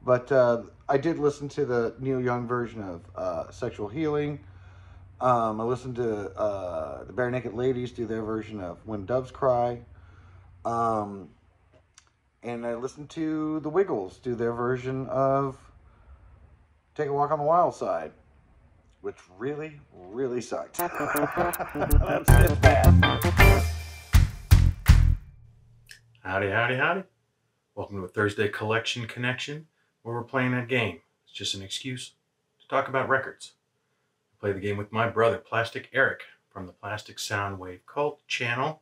But I did listen to the Neil Young version of Sexual Healing. I listened to the Bare Naked Ladies do their version of When Doves Cry. Um, and I listened to the Wiggles do their version of Take a Walk on the Wild Side, which really, really sucked. That's just bad. Howdy, howdy, howdy. Welcome to a Thursday Collection Connection, where we're playing a game. It's just an excuse to talk about records. I play the game with my brother, Plastic Eric, from the Plastic Soundwave Cult channel,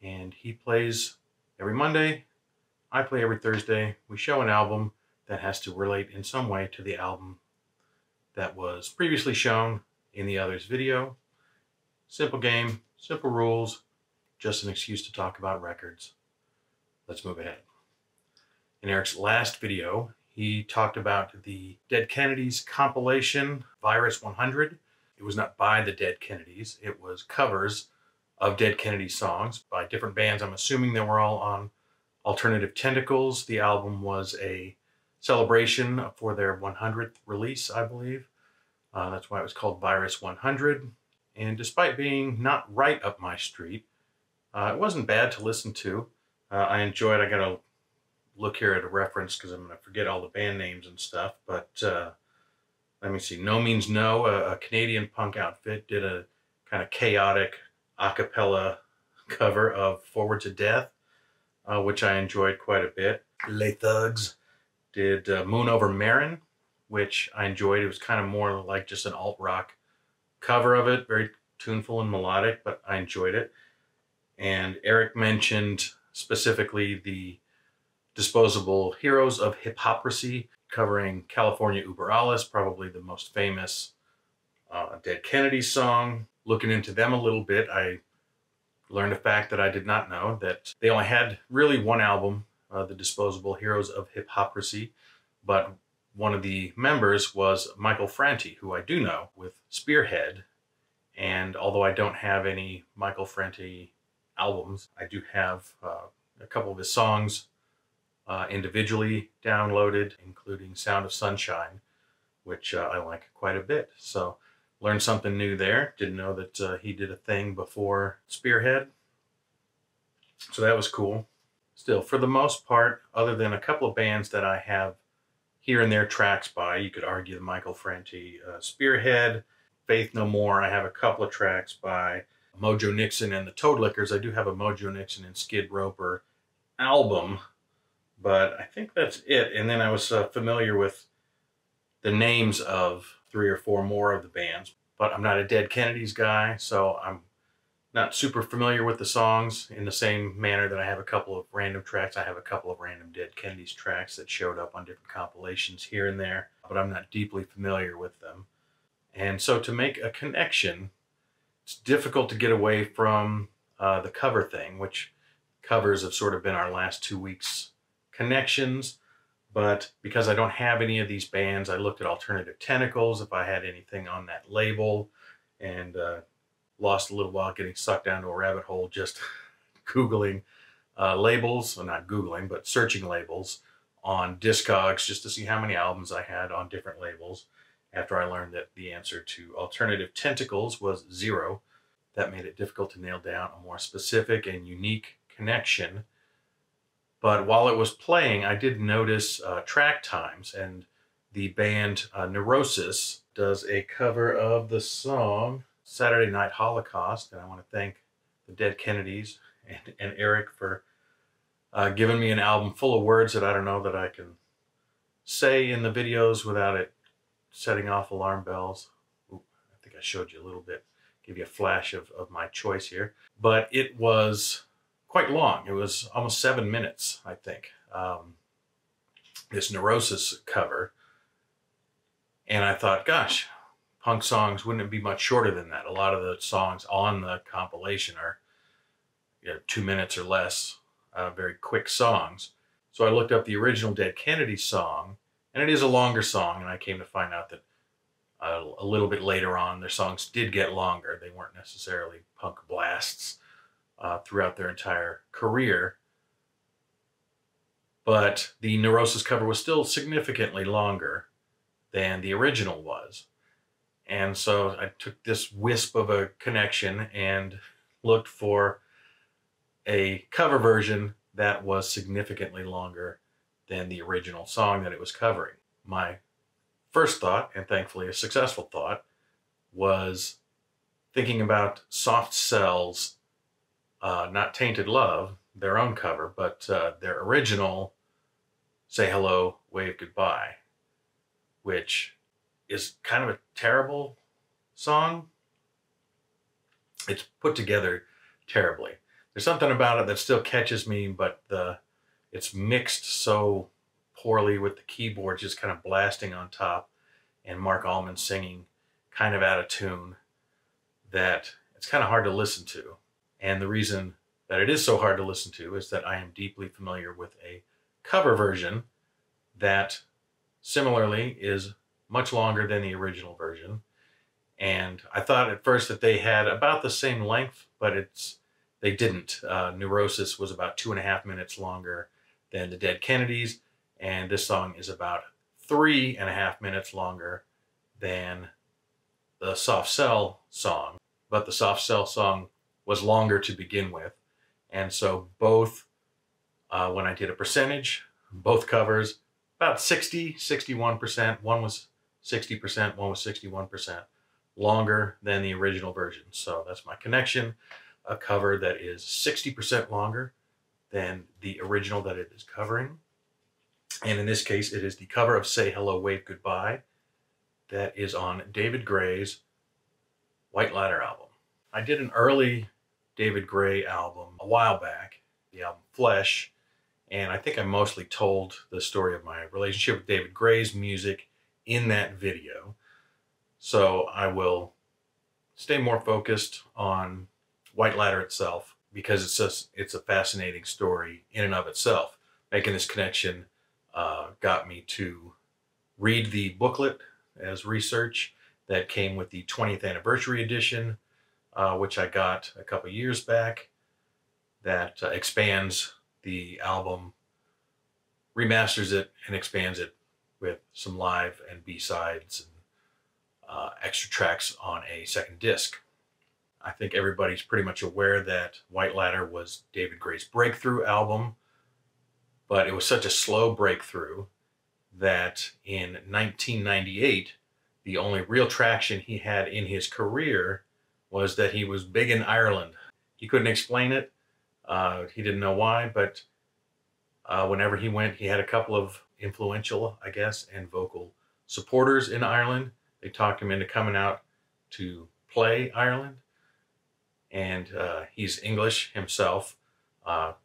and he plays every Monday. I play every Thursday. We show an album that has to relate in some way to the album that was previously shown in the other's video. Simple game, simple rules, just an excuse to talk about records. Let's move ahead. In Eric's last video, he talked about the Dead Kennedys compilation, Virus 100. It was not by the Dead Kennedys. It was covers of Dead Kennedys songs by different bands. I'm assuming they were all on Alternative Tentacles. The album was a celebration for their 100th release, I believe. That's why it was called Virus 100. And despite being not right up my street, it wasn't bad to listen to. I enjoyed. I got to look here at a reference because I'm going to forget all the band names and stuff. But let me see. No Means No, a Canadian punk outfit, did a kind of chaotic a cappella cover of Forward to Death, which I enjoyed quite a bit. Les Thugs did Moon Over Marin, which I enjoyed. It was kind of more like just an alt-rock cover of it, very tuneful and melodic, but I enjoyed it. And Eric mentioned specifically the Disposable Heroes of Hypocrisy, covering California Uber Alles, probably the most famous Dead Kennedys song. Looking into them a little bit, I learned a fact that I did not know, that they only had really one album, the Disposable Heroes of Hypocrisy, but one of the members was Michael Franti, who I do know with Spearhead. And although I don't have any Michael Franti albums, I do have a couple of his songs individually downloaded, including Sound of Sunshine, which I like quite a bit. So learned something new there. Didn't know that he did a thing before Spearhead. So that was cool. Still, for the most part, other than a couple of bands that I have here and there tracks by, you could argue the Michael Franti Spearhead, Faith No More, I have a couple of tracks by Mojo Nixon and the Toad Lickers. I do have a Mojo Nixon and Skid Roper album, but I think that's it. And then I was familiar with the names of 3 or 4 more of the bands, but I'm not a Dead Kennedys guy, so I'm not super familiar with the songs in the same manner that I have a couple of random tracks. I have a couple of random Dead Kennedys tracks that showed up on different compilations here and there, but I'm not deeply familiar with them. And so to make a connection, it's difficult to get away from the cover thing, which covers have sort of been our last 2 weeks' connections. But because I don't have any of these bands, I looked at Alternative Tentacles, if I had anything on that label, and lost a little while getting sucked down to a rabbit hole just Googling labels, well, not Googling, but searching labels on Discogs just to see how many albums I had on different labels. After I learned that the answer to Alternative Tentacles was 0, that made it difficult to nail down a more specific and unique connection. But while it was playing, I did notice track times, and the band Neurosis does a cover of the song Saturday Night Holocaust, and I want to thank the Dead Kennedys and Eric for giving me an album full of words that I don't know that I can say in the videos without it setting off alarm bells. Ooh, I think I showed you a little bit, give you a flash of my choice here. But it was quite long. It was almost 7 minutes, I think, this Neurosis cover. And I thought, gosh, punk songs, wouldn't it be much shorter than that? A lot of the songs on the compilation are 2 minutes or less, very quick songs. So I looked up the original Dead Kennedys song, and it is a longer song, and I came to find out that a little bit later on, their songs did get longer. They weren't necessarily punk blasts throughout their entire career. but the Neurosis cover was still significantly longer than the original was. And so I took this wisp of a connection and looked for a cover version that was significantly longer than the original song that it was covering. My first thought, and thankfully a successful thought, was thinking about Soft Cell's not Tainted Love, their own cover, but their original Say Hello, Wave Goodbye, which is kind of a terrible song. It's put together terribly. There's something about it that still catches me, but it's mixed so poorly with the keyboard just kind of blasting on top and Mark Allman singing kind of out of tune that it's kind of hard to listen to. And the reason that it is so hard to listen to is that I am deeply familiar with a cover version that similarly is much longer than the original version. And I thought at first that they had about the same length, but they didn't. Neurosis was about 2.5 minutes longer than the Dead Kennedys, and this song is about 3.5 minutes longer than the Soft Cell song. But the Soft Cell song was longer to begin with, and so both, when I did a percentage, both covers, about 60, 61%. One was 60%, one was 61%. Longer than the original version. So that's my connection. A cover that is 60% longer than the original that it is covering. And in this case, it is the cover of Say Hello, Wave Goodbye that is on David Gray's White Ladder album. I did an early David Gray album a while back, the album Flesh, and I think I mostly told the story of my relationship with David Gray's music in that video. So I will stay more focused on White Ladder itself because it's a fascinating story in and of itself. Making this connection got me to read the booklet as research that came with the 20th anniversary edition, which I got a couple years back, that expands the album, remasters it, and expands it with some live and B-sides and extra tracks on a second disc. I think everybody's pretty much aware that White Ladder was David Gray's breakthrough album, but it was such a slow breakthrough that in 1998, the only real traction he had in his career was that he was big in Ireland. He couldn't explain it. He didn't know why, but whenever he went, he had a couple of influential, I guess, and vocal supporters in Ireland. They talked him into coming out to play Ireland. And he's English himself,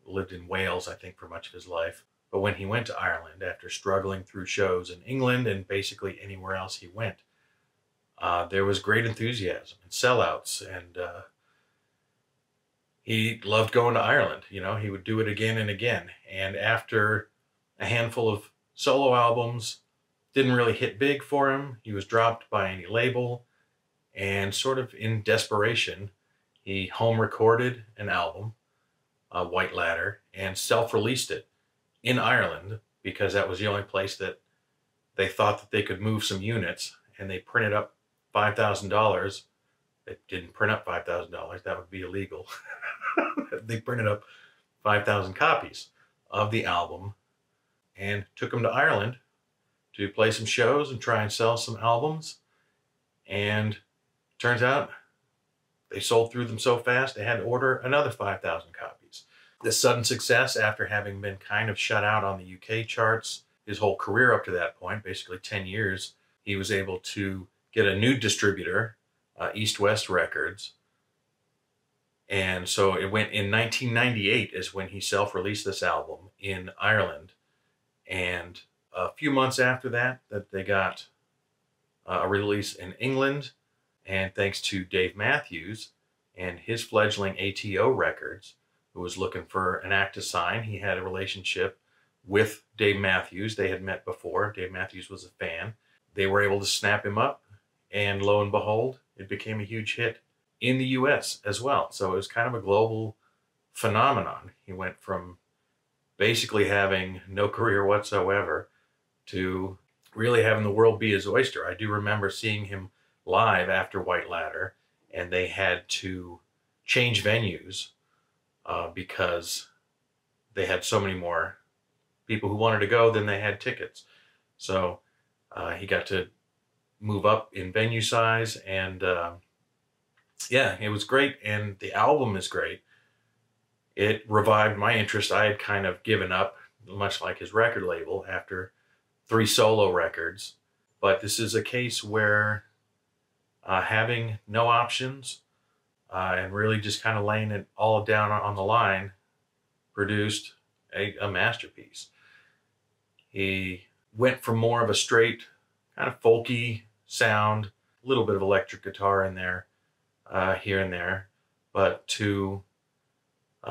lived in Wales, I think, for much of his life. But when he went to Ireland, after struggling through shows in England and basically anywhere else he went, there was great enthusiasm and sellouts. And he loved going to Ireland. You know, he would do it again and again. And after a handful of solo albums, didn't really hit big for him. He was dropped by any label, and sort of in desperation, he home recorded an album, White Ladder, and self-released it in Ireland because that was the only place that they thought that they could move some units, and they printed up $5,000. They didn't print up $5,000. That would be illegal. They printed up 5,000 copies of the album and took them to Ireland to play some shows and try and sell some albums. And turns out they sold through them so fast they had to order another 5,000 copies. This sudden success, after having been kind of shut out on the UK charts his whole career up to that point, basically 10 years, he was able to get a new distributor, East West Records. And so it went in 1998 is when he self-released this album in Ireland. And a few months after that they got a release in England. And thanks to Dave Matthews and his fledgling ATO Records, who was looking for an act to sign, he had a relationship with Dave Matthews. They had met before. Dave Matthews was a fan. They were able to snap him up, and lo and behold, it became a huge hit in the US as well. So it was kind of a global phenomenon. He went from basically having no career whatsoever to really having the world be his oyster. I do remember seeing him live after White Ladder, and they had to change venues because they had so many more people who wanted to go than they had tickets. So he got to move up in venue size, and yeah, it was great. And the album is great. It revived my interest. I had kind of given up, much like his record label, after 3 solo records. But this is a case where having no options and really just kind of laying it all down on the line produced a masterpiece. He went from more of a straight kind of folky sound, a little bit of electric guitar in there, here and there, but to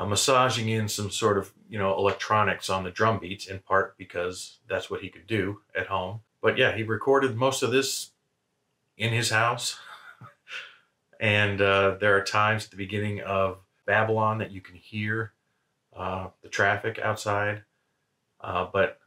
massaging in some sort of, electronics on the drum beats, in part because that's what he could do at home. But yeah, he recorded most of this in his house. And there are times at the beginning of Babylon that you can hear the traffic outside. But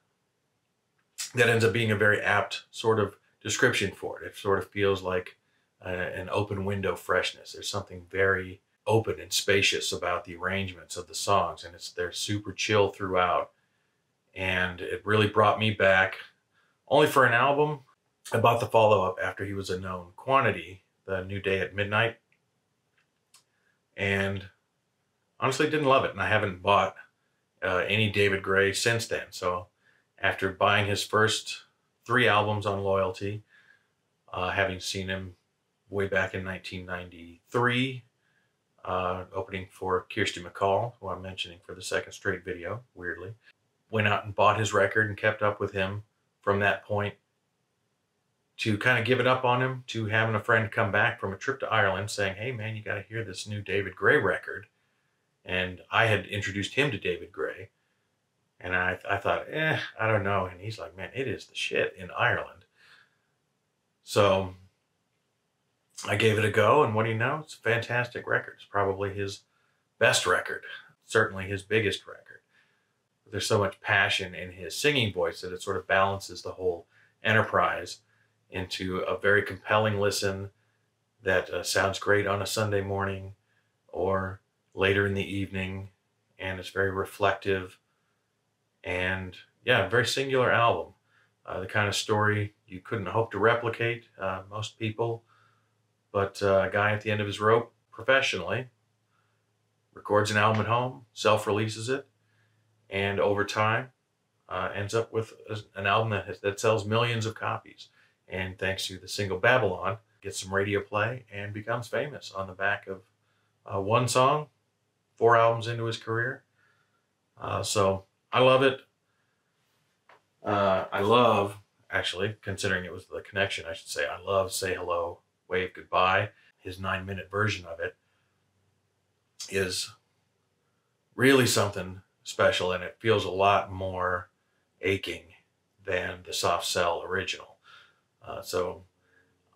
that ends up being a very apt sort of description for it. It sort of feels like an open window freshness. There's something very open and spacious about the arrangements of the songs, and they're super chill throughout. And it really brought me back, only for an album. I bought the follow-up after he was a known quantity, The New Day at Midnight, and honestly didn't love it. And I haven't bought any David Gray since then. So after buying his first 3 albums on Loyalty, having seen him way back in 1993, opening for Kirsty MacColl, who I'm mentioning for the second straight video, weirdly, went out and bought his record and kept up with him from that point, to kind of give it up on him, to having a friend come back from a trip to Ireland saying, hey man, you got to hear this new David Gray record. And I had introduced him to David Gray, and I thought, I don't know. And he's like, man, it is the shit in Ireland. So I gave it a go, and what do you know? It's a fantastic record. It's probably his best record, certainly his biggest record. There's so much passion in his singing voice that it sort of balances the whole enterprise into a very compelling listen that sounds great on a Sunday morning or later in the evening, and it's very reflective. And yeah, very singular album. The kind of story you couldn't hope to replicate, most people. But a guy at the end of his rope, professionally, records an album at home, self-releases it, and over time ends up with an album that sells millions of copies. And thanks to the single Babylon, gets some radio play and becomes famous on the back of one song, 4 albums into his career. So I love it. I love, actually, considering it was The Connection, I should say, I love Say Hello, Wave Goodbye. His 9-minute version of it is really something special, and it feels a lot more aching than the Soft Cell original. So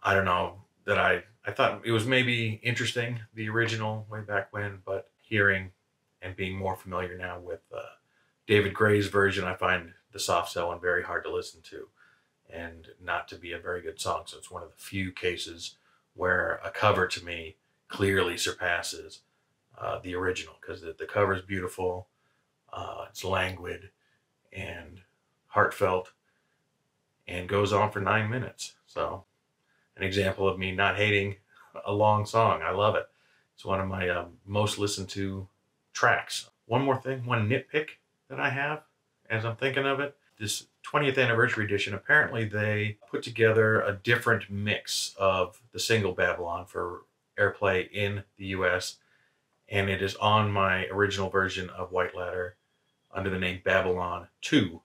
I don't know, that I thought it was maybe interesting, the original way back when, but hearing and being more familiar now with David Gray's version, I find the Soft Cell one very hard to listen to and not to be a very good song. So it's one of the few cases where a cover to me clearly surpasses the original, because the cover is beautiful, it's languid and heartfelt, and goes on for 9 minutes. So an example of me not hating a long song. I love it. It's one of my most listened to tracks. One more thing, one nitpick that I have as I'm thinking of it. This 20th anniversary edition, apparently they put together a different mix of the single Babylon for airplay in the US, and it is on my original version of White Ladder under the name Babylon 2.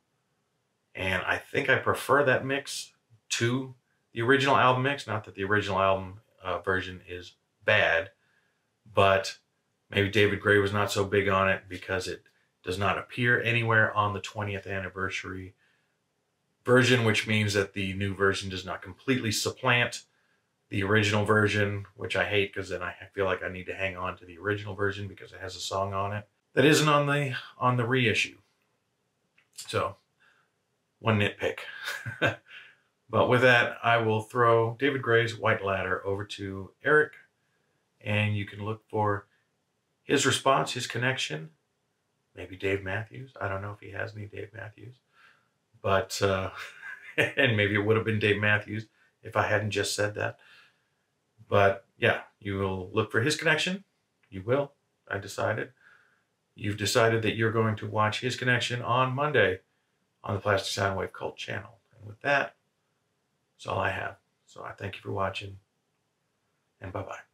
And I think I prefer that mix to the original album mix. Not that the original album version is bad, but maybe David Gray was not so big on it because it does not appear anywhere on the 20th anniversary version, which means that the new version does not completely supplant the original version, which I hate, because then I feel like I need to hang on to the original version because it has a song on it that isn't on the reissue. So, one nitpick. But with that, I will throw David Gray's White Ladder over to Eric, and you can look for his response, his connection. Maybe Dave Matthews. I don't know if he has any Dave Matthews. But, and maybe it would have been Dave Matthews if I hadn't just said that. But yeah, you will look for his connection. You will. I decided. You've decided that you're going to watch his connection on Monday on the Plastic Soundwave Cult channel. And with that, that's all I have. So I thank you for watching, and bye-bye.